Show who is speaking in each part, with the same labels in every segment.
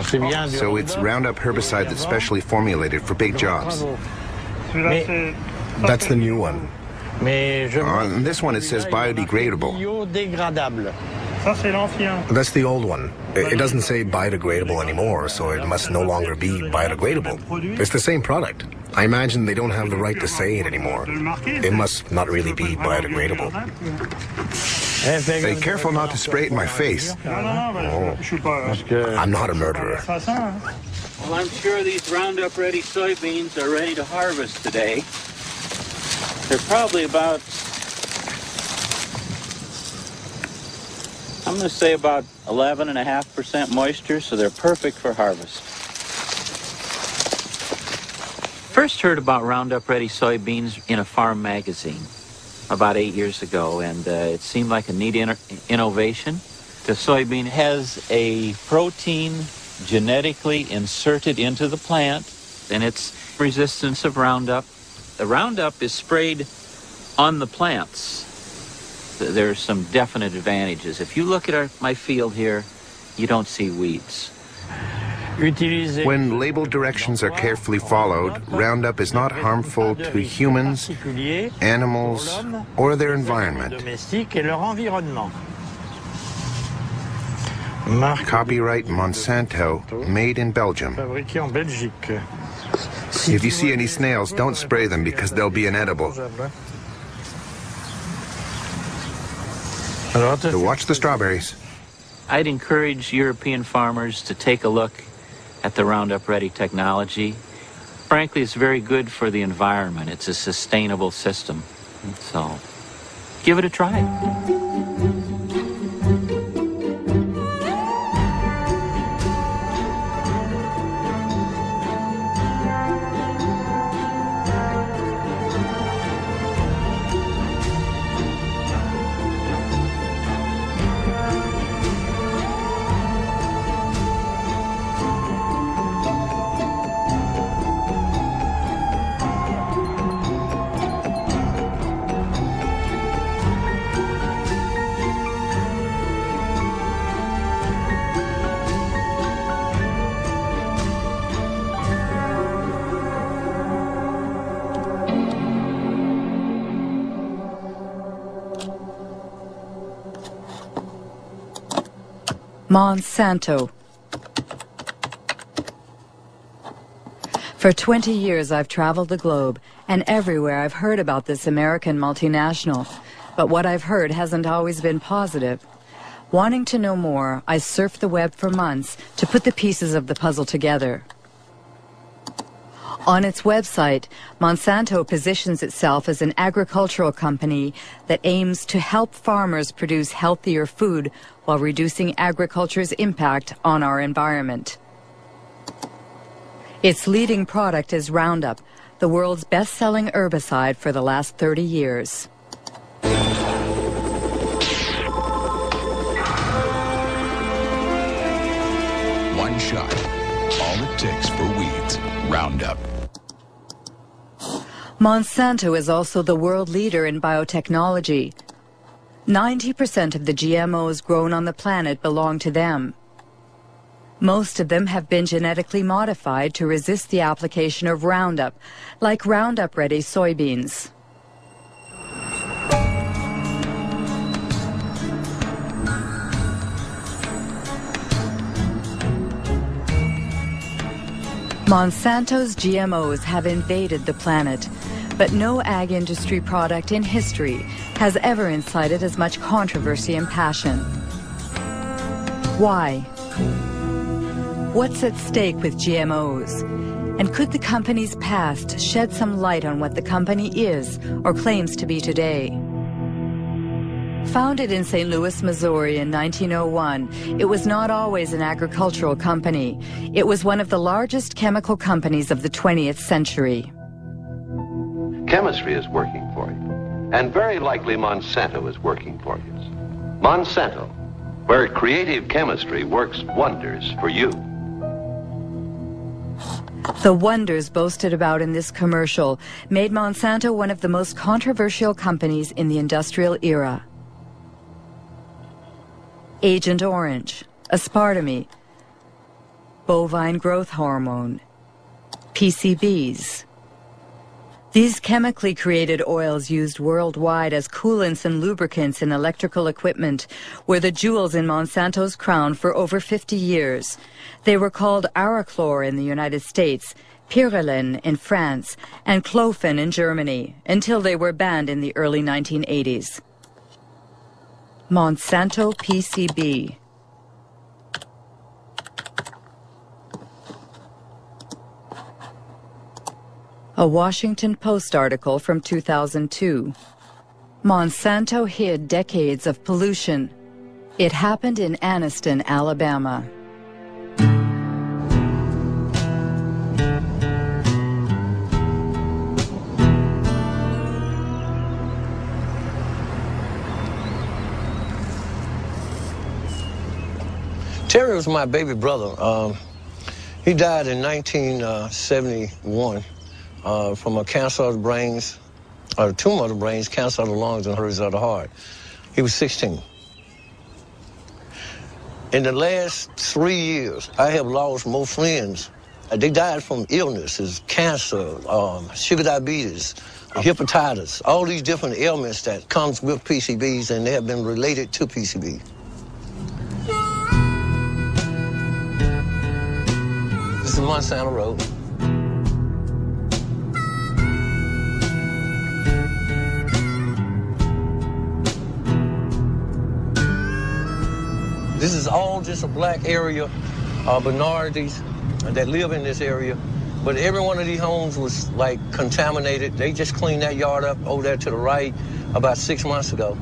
Speaker 1: So it's Roundup herbicide that's specially formulated for big jobs.
Speaker 2: That's the new one.
Speaker 1: On this one it says biodegradable.
Speaker 2: That's the old one. It doesn't say biodegradable anymore, so it must no longer be biodegradable. It's the same product. I imagine they don't have the right to say it anymore. It must not really be biodegradable.
Speaker 1: Hey, careful not to spray it in my face.
Speaker 2: Oh, I'm not a murderer.
Speaker 3: Well, I'm sure these Roundup Ready soybeans are ready to harvest today. They're probably about, I'm going to say about 11.5% moisture, so they're perfect for harvest. First heard about Roundup Ready soybeans in a farm magazine about 8 years ago, and it seemed like a neat innovation. The soybean has a protein genetically inserted into the plant, and its resistance of Roundup. The Roundup is sprayed on the plants. There's some definite advantages. If you look at my field here, you don't see weeds.
Speaker 1: When label directions are carefully followed, Roundup is not harmful to humans, animals, or their environment. Copyright Monsanto, made in Belgium. If you see any snails, don't spray them because they'll be inedible. So watch the strawberries.
Speaker 3: I'd encourage European farmers to take a look at the Roundup Ready technology. Frankly, it's very good for the environment. It's a sustainable system. So, give it a try.
Speaker 4: Monsanto. For 20 years I've traveled the globe, and everywhere I've heard about this American multinational. But what I've heard hasn't always been positive. Wanting to know more, I surfed the web for months to put the pieces of the puzzle together. On its website, Monsanto positions itself as an agricultural company that aims to help farmers produce healthier food while reducing agriculture's impact on our environment. Its leading product is Roundup, the world's best-selling herbicide for the last 30 years.
Speaker 5: One shot, all it takes for weeds, Roundup.
Speaker 4: Monsanto is also the world leader in biotechnology. 90% of the GMOs grown on the planet belong to them. Most of them have been genetically modified to resist the application of Roundup, like Roundup Ready soybeans. Monsanto's GMOs have invaded the planet, but no ag industry product in history has ever incited as much controversy and passion. Why? What's at stake with GMOs? And could the company's past shed some light on what the company is or claims to be today? Founded in St. Louis, Missouri in 1901, it was not always an agricultural company. It was one of the largest chemical companies of the 20th century.
Speaker 6: Chemistry is working for you, and very likely Monsanto is working for you. Monsanto, where creative chemistry works wonders for you.
Speaker 4: The wonders boasted about in this commercial made Monsanto one of the most controversial companies in the industrial era. Agent Orange, aspartame, bovine growth hormone, PCBs. These chemically created oils used worldwide as coolants and lubricants in electrical equipment were the jewels in Monsanto's crown for over 50 years. They were called Arachlor in the United States, Pyrrolin in France, and Clofen in Germany, until they were banned in the early 1980s. Monsanto PCB. A Washington Post article from 2002. Monsanto hid decades of pollution. It happened in Anniston, Alabama.
Speaker 7: Terry was my baby brother. He died in 1971 from a cancer of the brains, or a tumor of the brains, cancer of the lungs, and hers of the heart. He was 16. In the last 3 years, I have lost more friends. They died from illnesses, cancer, sugar diabetes, hepatitis, all these different ailments that comes with PCBs, and they have been related to PCB. This is Monsanto Road. This is all just a black area, minorities that live in this area. But every one of these homes was like contaminated. They just cleaned that yard up over there to the right about 6 months ago.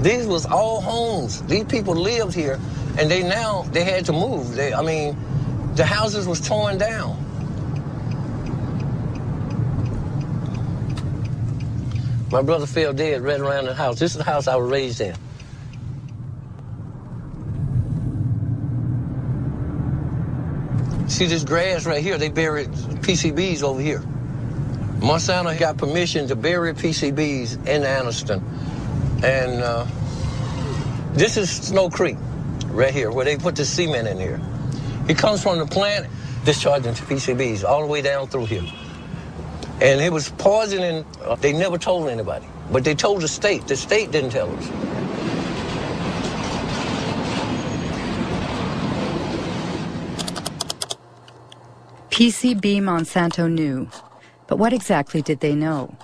Speaker 7: These was all homes. These people lived here, and they had to move. The houses was torn down. My brother fell dead right around the house. This is the house I was raised in. See this grass right here? They buried PCBs over here. Monsanto got permission to bury PCBs in Anniston. And this is Snow Creek right here, where they put the cement in here. It comes from the plant discharging PCBs all the way down through here. And it was poisoning. They never told anybody, but they told the state. The state didn't tell us.
Speaker 4: PCB Monsanto knew, but what exactly did they know?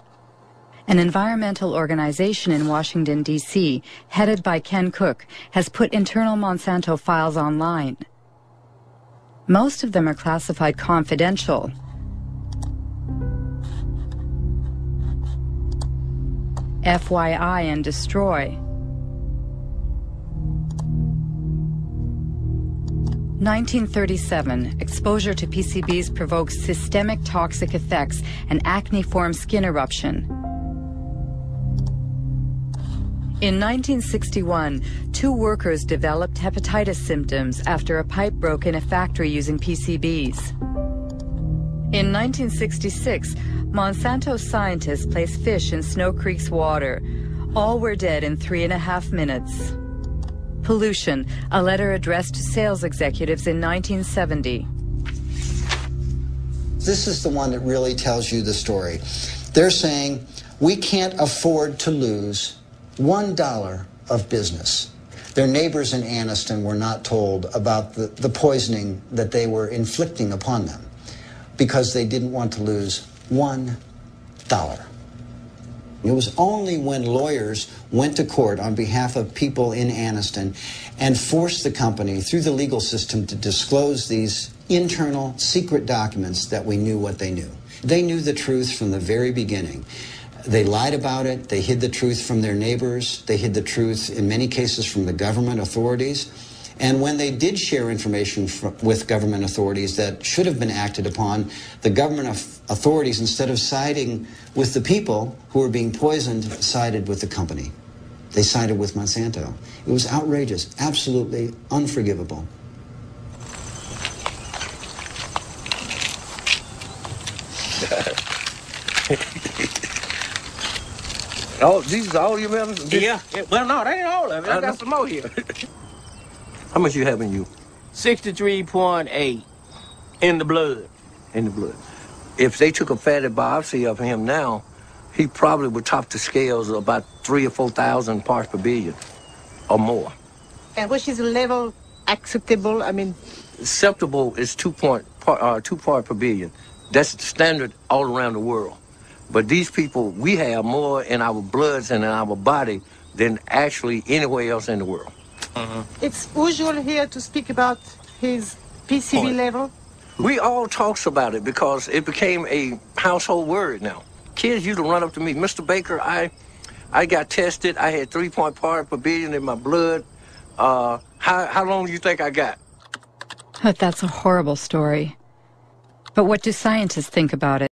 Speaker 4: An environmental organization in Washington, D.C., headed by Ken Cook, has put internal Monsanto files online. Most of them are classified confidential. FYI and destroy. 1937, exposure to PCBs provokes systemic toxic effects and acne-form skin eruption. In 1961, 2 workers developed hepatitis symptoms after a pipe broke in a factory using PCBs. In 1966, Monsanto scientists placed fish in Snow Creek's water. All were dead in 3.5 minutes. Pollution, a letter addressed to sales executives in 1970.
Speaker 8: This is the one that really tells you the story. They're saying, we can't afford to lose $1 of business. Their neighbors in Anniston were not told about the poisoning that they were inflicting upon them because they didn't want to lose $1. It was only when lawyers went to court on behalf of people in Anniston and forced the company through the legal system to disclose these internal secret documents that we knew what they knew. They knew the truth from the very beginning. They lied about it. They hid the truth from their neighbors. They hid the truth, in many cases, from the government authorities. And when they did share information with government authorities that should have been acted upon, the government authorities, instead of siding with the people who were being poisoned, sided with the company. They sided with Monsanto. It was outrageous, absolutely unforgivable.
Speaker 7: Oh, these are all your medicines?
Speaker 9: Yeah. Well, no, they ain't all of it. I got some more here.
Speaker 7: How much you have in you?
Speaker 9: 63.8 in the blood.
Speaker 7: In the blood. If they took a fatty biopsy of him now, he probably would top the scales of about 3,000 or 4,000 parts per billion or more.
Speaker 10: And what is the level acceptable? I mean,
Speaker 7: acceptable is 2 parts per billion. That's the standard all around the world. But these people, we have more in our bloods and in our body than actually anywhere else in the world.
Speaker 10: It's usual here to speak about his PCB level.
Speaker 7: We all talks about it because it became a household word now. Kids used to run up to me, Mr. Baker, I got tested. I had 3 parts per billion in my blood. How long do you think I got?
Speaker 4: But that's a horrible story. But what do scientists think about it?